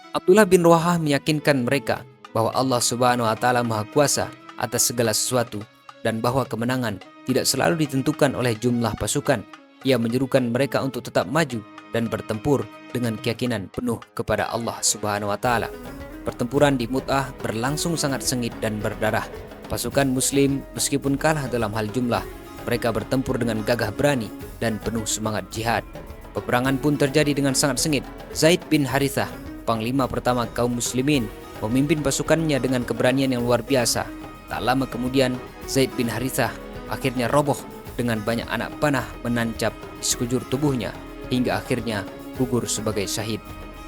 Abdullah bin Rawahah meyakinkan mereka bahwa Allah Subhanahu wa taala Maha Kuasa atas segala sesuatu dan bahwa kemenangan tidak selalu ditentukan oleh jumlah pasukan. Ia menyerukan mereka untuk tetap maju dan bertempur dengan keyakinan penuh kepada Allah Subhanahu wa taala. Pertempuran di Mu'tah berlangsung sangat sengit dan berdarah. Pasukan muslim meskipun kalah dalam hal jumlah, mereka bertempur dengan gagah berani dan penuh semangat jihad. Peperangan pun terjadi dengan sangat sengit. Zaid bin Harithah, panglima pertama kaum muslimin, memimpin pasukannya dengan keberanian yang luar biasa. Tak lama kemudian, Zaid bin Harithah akhirnya roboh dengan banyak anak panah menancap di sekujur tubuhnya hingga akhirnya gugur sebagai syahid.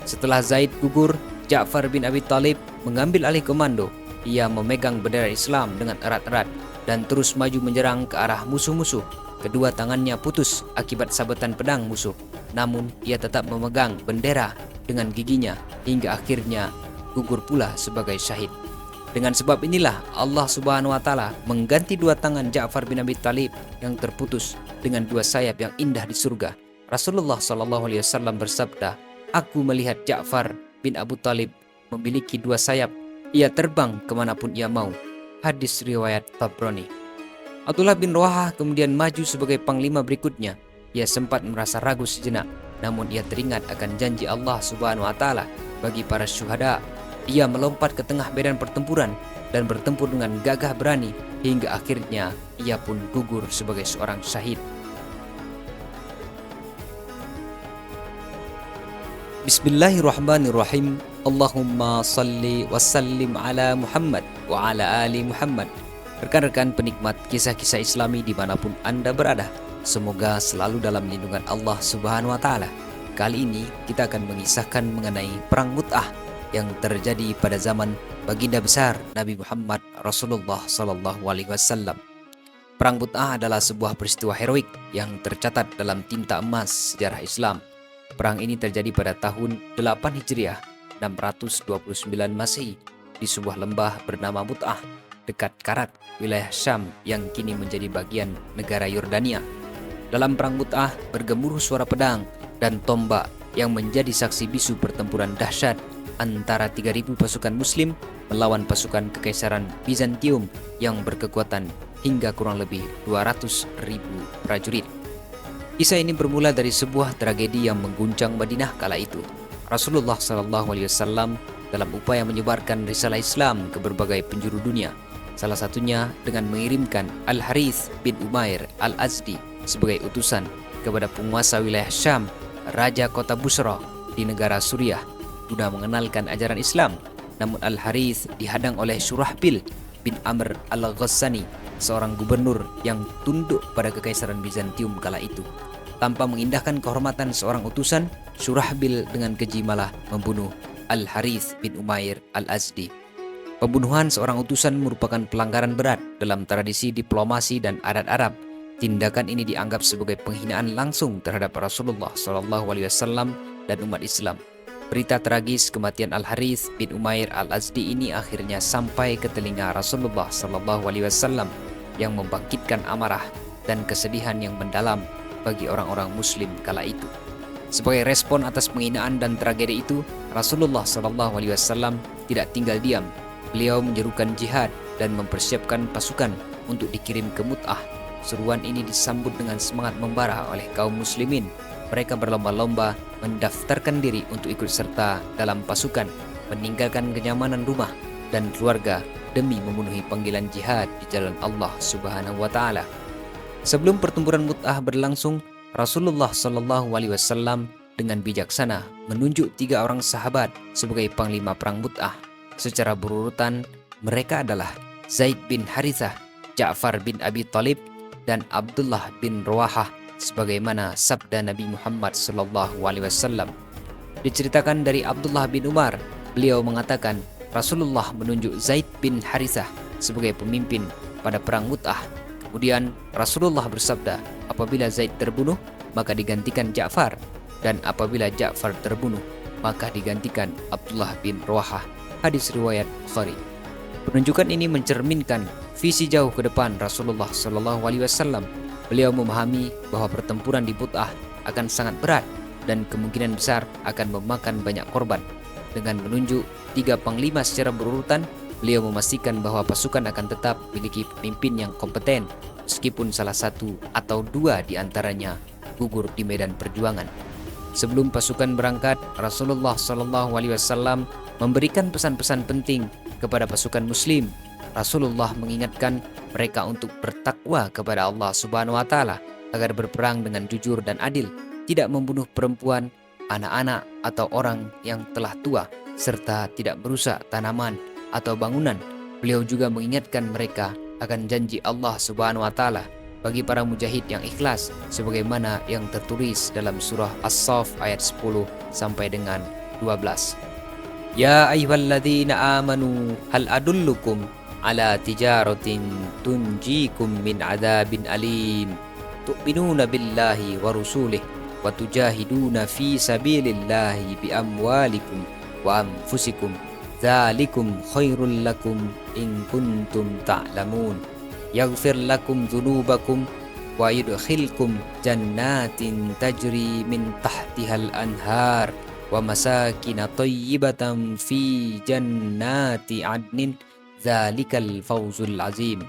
Setelah Zaid gugur, Ja'far bin Abi Thalib mengambil alih komando. Ia memegang bendera Islam dengan erat-erat dan terus maju menyerang ke arah musuh-musuh. Kedua tangannya putus akibat sabetan pedang musuh. Namun ia tetap memegang bendera dengan giginya hingga akhirnya gugur pula sebagai syahid. Dengan sebab inilah Allah Subhanahu wa taala mengganti dua tangan Ja'far bin Abi Thalib yang terputus dengan dua sayap yang indah di surga. Rasulullah SAW bersabda, "Aku melihat Ja'far bin Abu Thalib memiliki dua sayap. Ia terbang kemanapun ia mau." Hadis riwayat Tabrani. Abdullah bin Rawahah kemudian maju sebagai panglima berikutnya. Ia sempat merasa ragu sejenak, namun ia teringat akan janji Allah Subhanahu wa taala bagi para syuhada. Ia melompat ke tengah medan pertempuran dan bertempur dengan gagah berani hingga akhirnya ia pun gugur sebagai seorang syahid. Bismillahirrahmanirrahim. Allahumma salli wa sallim ala Muhammad wa ala ali Muhammad. Rekan-rekan penikmat kisah-kisah Islami dimanapun Anda berada, semoga selalu dalam lindungan Allah Subhanahu wa taala. Kali ini kita akan mengisahkan mengenai perang Mu'tah yang terjadi pada zaman baginda besar Nabi Muhammad Rasulullah SAW. Perang Mu'tah adalah sebuah peristiwa heroik yang tercatat dalam tinta emas sejarah Islam. Perang ini terjadi pada tahun 8 Hijriah 629 Masehi di sebuah lembah bernama Mu'tah dekat Karat, wilayah Syam yang kini menjadi bagian negara Yordania. Dalam perang Mu'tah bergemuruh suara pedang dan tombak yang menjadi saksi bisu pertempuran dahsyat antara 3.000 pasukan muslim melawan pasukan kekaisaran Bizantium yang berkekuatan hingga kurang lebih 200.000 prajurit. Kisah ini bermula dari sebuah tragedi yang mengguncang Madinah kala itu. Rasulullah SAW dalam upaya menyebarkan risalah Islam ke berbagai penjuru dunia, salah satunya dengan mengirimkan Al-Harith bin Umair Al-Azdi sebagai utusan kepada penguasa wilayah Syam, Raja Kota Busra di negara Suriah, guna mengenalkan ajaran Islam. Namun Al-Harith dihadang oleh Surahbil bin Amr Al-Ghassani, seorang gubernur yang tunduk pada kekaisaran Bizantium kala itu. Tanpa mengindahkan kehormatan seorang utusan, Surahbil dengan keji malah membunuh Al-Harith bin Umair Al-Azdi. Pembunuhan seorang utusan merupakan pelanggaran berat dalam tradisi diplomasi dan adat Arab. Tindakan ini dianggap sebagai penghinaan langsung terhadap Rasulullah SAW dan umat Islam. Berita tragis kematian Al-Harith bin Umair Al-Azdi ini akhirnya sampai ke telinga Rasulullah SAW yang membangkitkan amarah dan kesedihan yang mendalam bagi orang-orang muslim kala itu. Sebagai respon atas penghinaan dan tragedi itu, Rasulullah SAW tidak tinggal diam. Beliau menyerukan jihad dan mempersiapkan pasukan untuk dikirim ke Mu'tah. Seruan ini disambut dengan semangat membara oleh kaum muslimin. Mereka berlomba-lomba mendaftarkan diri untuk ikut serta dalam pasukan, meninggalkan kenyamanan rumah dan keluarga demi memenuhi panggilan jihad di jalan Allah Subhanahu wa taala. Sebelum pertempuran Mu'tah berlangsung, Rasulullah SAW dengan bijaksana menunjuk 3 orang sahabat sebagai panglima perang Mu'tah. Secara berurutan, mereka adalah Zaid bin Harithah, Ja'far bin Abi Thalib, dan Abdullah bin Rawahah, sebagaimana sabda Nabi Muhammad SAW. Diceritakan dari Abdullah bin Umar, beliau mengatakan Rasulullah menunjuk Zaid bin Harithah sebagai pemimpin pada perang Mu'tah. Kemudian Rasulullah bersabda, apabila Zaid terbunuh, maka digantikan Ja'far, dan apabila Ja'far terbunuh, maka digantikan Abdullah bin Rawahah. Hadis riwayat Bukhari. Penunjukan ini mencerminkan visi jauh ke depan Rasulullah SAW. Beliau memahami bahwa pertempuran di Mu'tah akan sangat berat dan kemungkinan besar akan memakan banyak korban. Dengan menunjuk 3 panglima secara berurutan, beliau memastikan bahwa pasukan akan tetap memiliki pemimpin yang kompeten meskipun salah satu atau dua di antaranya gugur di medan perjuangan. Sebelum pasukan berangkat, Rasulullah SAW memberikan pesan-pesan penting kepada pasukan Muslim. Rasulullah mengingatkan mereka untuk bertakwa kepada Allah Subhanahu wa Ta'ala agar berperang dengan jujur dan adil, tidak membunuh perempuan, anak-anak, atau orang yang telah tua, serta tidak merusak tanaman atau bangunan. Beliau juga mengingatkan mereka akan janji Allah Subhanahu wa Ta'ala bagi para mujahid yang ikhlas, sebagaimana yang tertulis dalam surah As-Saff ayat 10 sampai dengan 12. Ya ayyuhalladzina amanu hal adullukum ala tijaratin tunjikum min adzabin alim tu'minuna billahi wa rusulih wa tujahiduna fi sabilillahi bi amwalikum wa anfusikum dzalikum khairul lakum in kuntum ta'lamun yaghfir lakum dzunubakum wa yudkhilkum jannatin tajri min tahtihal anhar wa masakin thayyibatan fi jannati adnin dzalikal fawzul azim.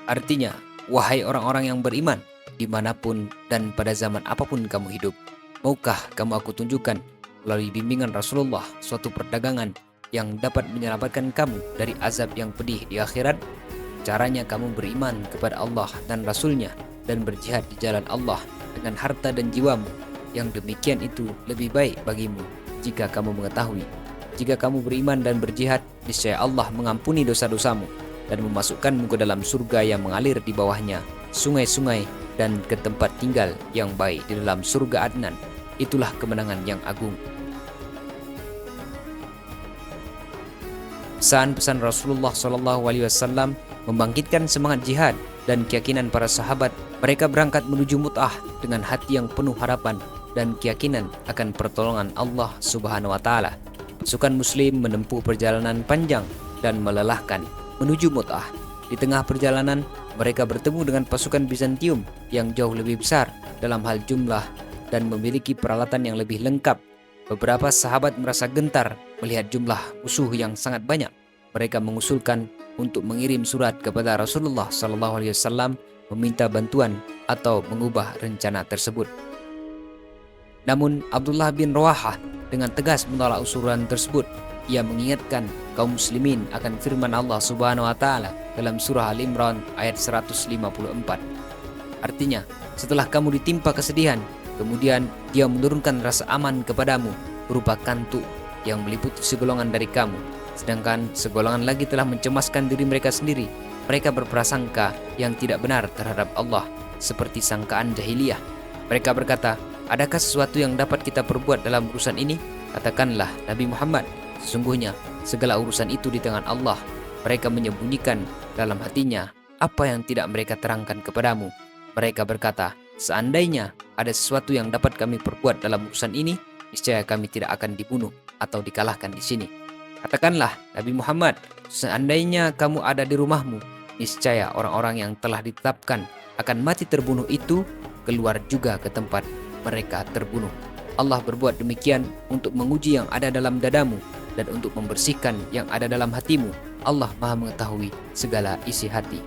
Artinya, wahai orang-orang yang beriman, dimanapun dan pada zaman apapun kamu hidup, maukah kamu aku tunjukkan melalui bimbingan Rasulullah suatu perdagangan yang dapat menyelamatkan kamu dari azab yang pedih di akhirat? Caranya kamu beriman kepada Allah dan Rasulnya dan berjihad di jalan Allah dengan harta dan jiwamu. Yang demikian itu lebih baik bagimu jika kamu mengetahui. Jika kamu beriman dan berjihad, niscaya Allah mengampuni dosa-dosamu dan memasukkanmu ke dalam surga yang mengalir di bawahnya sungai-sungai dan ke tempat tinggal yang baik di dalam surga Adnan. Itulah kemenangan yang agung. Pesan-pesan Rasulullah SAW membangkitkan semangat jihad dan keyakinan para sahabat. Mereka berangkat menuju Mut'ah dengan hati yang penuh harapan dan keyakinan akan pertolongan Allah Subhanahu wa Ta'ala. Pasukan Muslim menempuh perjalanan panjang dan melelahkan menuju Mut'ah. Di tengah perjalanan, mereka bertemu dengan pasukan Bizantium yang jauh lebih besar dalam hal jumlah dan memiliki peralatan yang lebih lengkap. Beberapa sahabat merasa gentar melihat jumlah musuh yang sangat banyak. Mereka mengusulkan untuk mengirim surat kepada Rasulullah SAW meminta bantuan atau mengubah rencana tersebut. Namun Abdullah bin Rawahah dengan tegas menolak usulan tersebut. Ia mengingatkan kaum muslimin akan firman Allah Subhanahu wa Ta'ala dalam surah Al-Imran ayat 154. Artinya, setelah kamu ditimpa kesedihan, kemudian Dia menurunkan rasa aman kepadamu berupa kantuk yang meliputi segolongan dari kamu, sedangkan segolongan lagi telah mencemaskan diri mereka sendiri. Mereka berprasangka yang tidak benar terhadap Allah, seperti sangkaan jahiliyah. Mereka berkata, adakah sesuatu yang dapat kita perbuat dalam urusan ini? Katakanlah, Nabi Muhammad, sesungguhnya segala urusan itu di tangan Allah. Mereka menyembunyikan dalam hatinya apa yang tidak mereka terangkan kepadamu. Mereka berkata, seandainya ada sesuatu yang dapat kami perbuat dalam urusan ini, niscaya kami tidak akan dibunuh atau dikalahkan di sini. Katakanlah, Nabi Muhammad, seandainya kamu ada di rumahmu, niscaya orang-orang yang telah ditetapkan akan mati terbunuh itu keluar juga ke tempat mereka terbunuh. Allah berbuat demikian untuk menguji yang ada dalam dadamu dan untuk membersihkan yang ada dalam hatimu. Allah Maha mengetahui segala isi hati.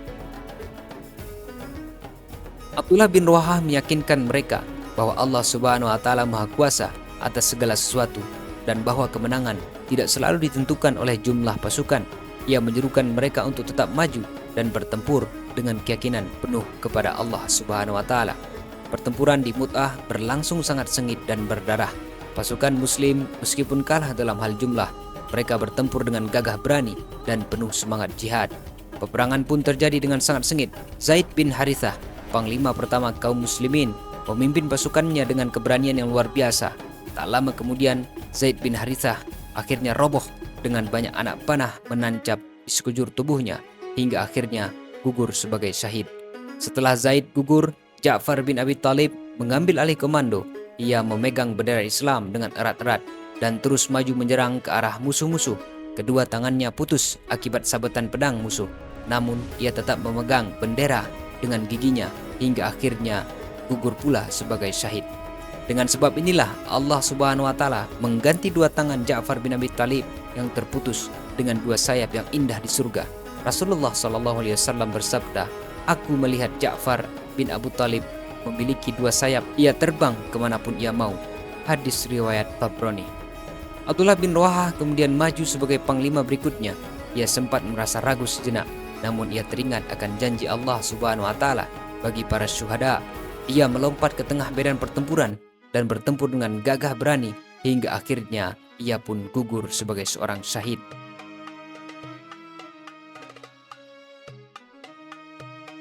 Abdullah bin Rawahah meyakinkan mereka bahwa Allah Subhanahu wa Ta'ala Maha Kuasa atas segala sesuatu dan bahwa kemenangan tidak selalu ditentukan oleh jumlah pasukan. Ia menyerukan mereka untuk tetap maju dan bertempur dengan keyakinan penuh kepada Allah Subhanahu wa Ta'ala. Pertempuran di Mut'ah berlangsung sangat sengit dan berdarah. Pasukan Muslim meskipun kalah dalam hal jumlah, mereka bertempur dengan gagah berani dan penuh semangat jihad. Peperangan pun terjadi dengan sangat sengit. Zaid bin Harithah, panglima pertama kaum muslimin, memimpin pasukannya dengan keberanian yang luar biasa. Tak lama kemudian, Zaid bin Harithah akhirnya roboh dengan banyak anak panah menancap di sekujur tubuhnya hingga akhirnya gugur sebagai syahid. Setelah Zaid gugur, Ja'far bin Abi Thalib mengambil alih komando. Ia memegang bendera Islam dengan erat-erat dan terus maju menyerang ke arah musuh-musuh. Kedua tangannya putus akibat sabetan pedang musuh. Namun ia tetap memegang bendera dengan giginya hingga akhirnya gugur pula sebagai syahid. Dengan sebab inilah Allah Subhanahu wa taala mengganti dua tangan Ja'far bin Abi Thalib yang terputus dengan dua sayap yang indah di surga. Rasulullah Shallallahu alaihi wasallam bersabda, "Aku melihat Ja'far bin Abu Thalib memiliki dua sayap, ia terbang kemanapun ia mau." Hadis riwayat Tabrani. Abdullah bin Rawahah kemudian maju sebagai panglima berikutnya. Ia sempat merasa ragu sejenak, namun ia teringat akan janji Allah Subhanahu wa taala bagi para syuhada. Ia melompat ke tengah medan pertempuran dan bertempur dengan gagah berani hingga akhirnya ia pun gugur sebagai seorang syahid.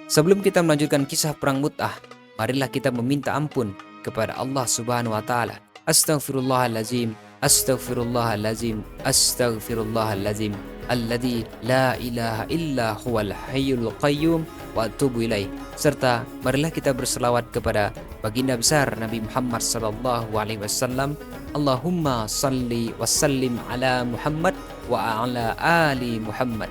Sebelum kita melanjutkan kisah perang Mu'tah, marilah kita meminta ampun kepada Allah Subhanahu wa taala. Astaghfirullahalazim, astaghfirullahalazim, astaghfirullahalazim, alladzi la ilaha illa huwal hayyul qayyum wa atubu ilaih. Serta marilah kita berselawat kepada baginda besar Nabi Muhammad sallallahu alaihi wasallam. Allahumma salli wa sallim ala Muhammad wa ala ali Muhammad.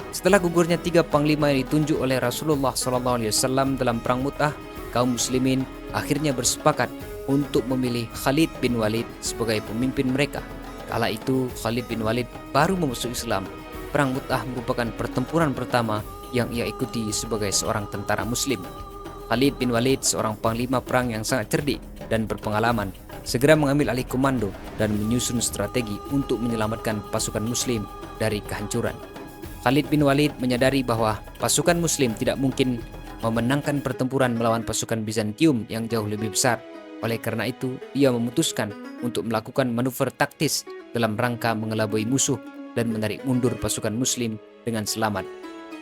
Setelah gugurnya tiga panglima yang ditunjuk oleh Rasulullah sallallahu alaihi wasallam dalam perang Mu'tah, kaum muslimin akhirnya bersepakat untuk memilih Khalid bin Walid sebagai pemimpin mereka. Kala itu Khalid bin Walid baru masuk Islam. Perang Mu'tah merupakan pertempuran pertama yang ia ikuti sebagai seorang tentara muslim. Khalid bin Walid, seorang panglima perang yang sangat cerdik dan berpengalaman, segera mengambil alih komando dan menyusun strategi untuk menyelamatkan pasukan muslim dari kehancuran. Khalid bin Walid menyadari bahwa pasukan muslim tidak mungkin memenangkan pertempuran melawan pasukan Bizantium yang jauh lebih besar. Oleh karena itu, ia memutuskan untuk melakukan manuver taktis dalam rangka mengelabui musuh dan menarik mundur pasukan muslim dengan selamat.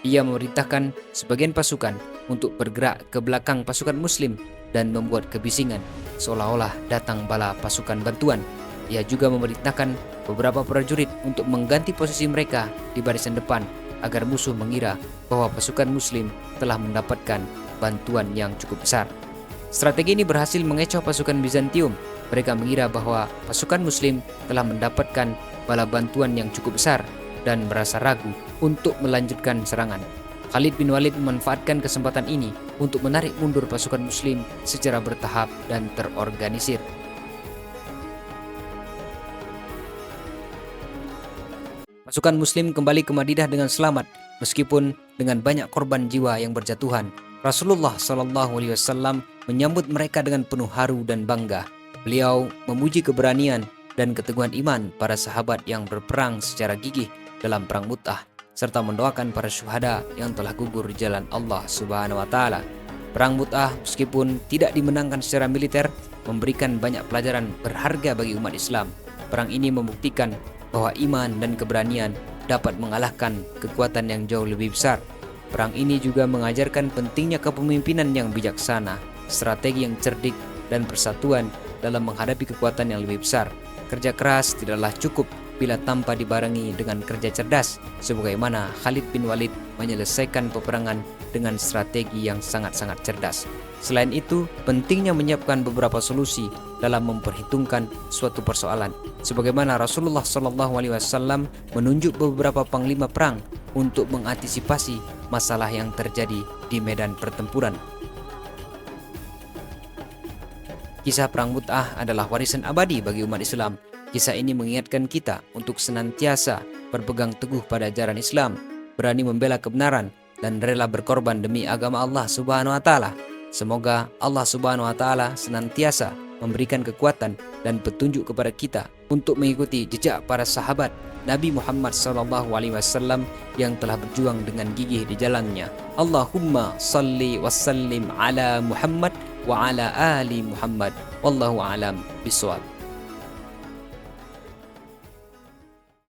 Ia memerintahkan sebagian pasukan untuk bergerak ke belakang pasukan muslim dan membuat kebisingan seolah-olah datang bala pasukan bantuan. Ia juga memerintahkan beberapa prajurit untuk mengganti posisi mereka di barisan depan agar musuh mengira bahwa pasukan muslim telah mendapatkan bantuan yang cukup besar. Strategi ini berhasil mengecoh pasukan Bizantium. Mereka mengira bahwa pasukan muslim telah mendapatkan bala bantuan yang cukup besar dan merasa ragu untuk melanjutkan serangan. Khalid bin Walid memanfaatkan kesempatan ini untuk menarik mundur pasukan muslim secara bertahap dan terorganisir. Pasukan muslim kembali ke Madinah dengan selamat, meskipun dengan banyak korban jiwa yang berjatuhan. Rasulullah Shallallahu alaihi wasallam menyambut mereka dengan penuh haru dan bangga. Beliau memuji keberanian dan keteguhan iman para sahabat yang berperang secara gigih dalam perang Mu'tah, serta mendoakan para syuhada yang telah gugur di jalan Allah Subhanahu wa taala. Perang Mu'tah meskipun tidak dimenangkan secara militer, memberikan banyak pelajaran berharga bagi umat Islam. Perang ini membuktikan bahwa iman dan keberanian dapat mengalahkan kekuatan yang jauh lebih besar. Perang ini juga mengajarkan pentingnya kepemimpinan yang bijaksana, strategi yang cerdik, dan persatuan dalam menghadapi kekuatan yang lebih besar. Kerja keras tidaklah cukup bila tanpa dibarengi dengan kerja cerdas, sebagaimana Khalid bin Walid menyelesaikan peperangan dengan strategi yang sangat-sangat cerdas. Selain itu, pentingnya menyiapkan beberapa solusi dalam memperhitungkan suatu persoalan, sebagaimana Rasulullah SAW menunjuk beberapa panglima perang untuk mengantisipasi masalah yang terjadi di medan pertempuran. Kisah perang Mu'tah adalah warisan abadi bagi umat Islam. Kisah ini mengingatkan kita untuk senantiasa berpegang teguh pada ajaran Islam, berani membela kebenaran, dan rela berkorban demi agama Allah Subhanahu wa taala. Semoga Allah Subhanahu wa taala senantiasa memberikan kekuatan dan petunjuk kepada kita untuk mengikuti jejak para sahabat Nabi Muhammad SAW yang telah berjuang dengan gigih di jalannya. Allahumma salli wa sallim ala Muhammad wa ala ali Muhammad. Wallahu a'lam bishawab.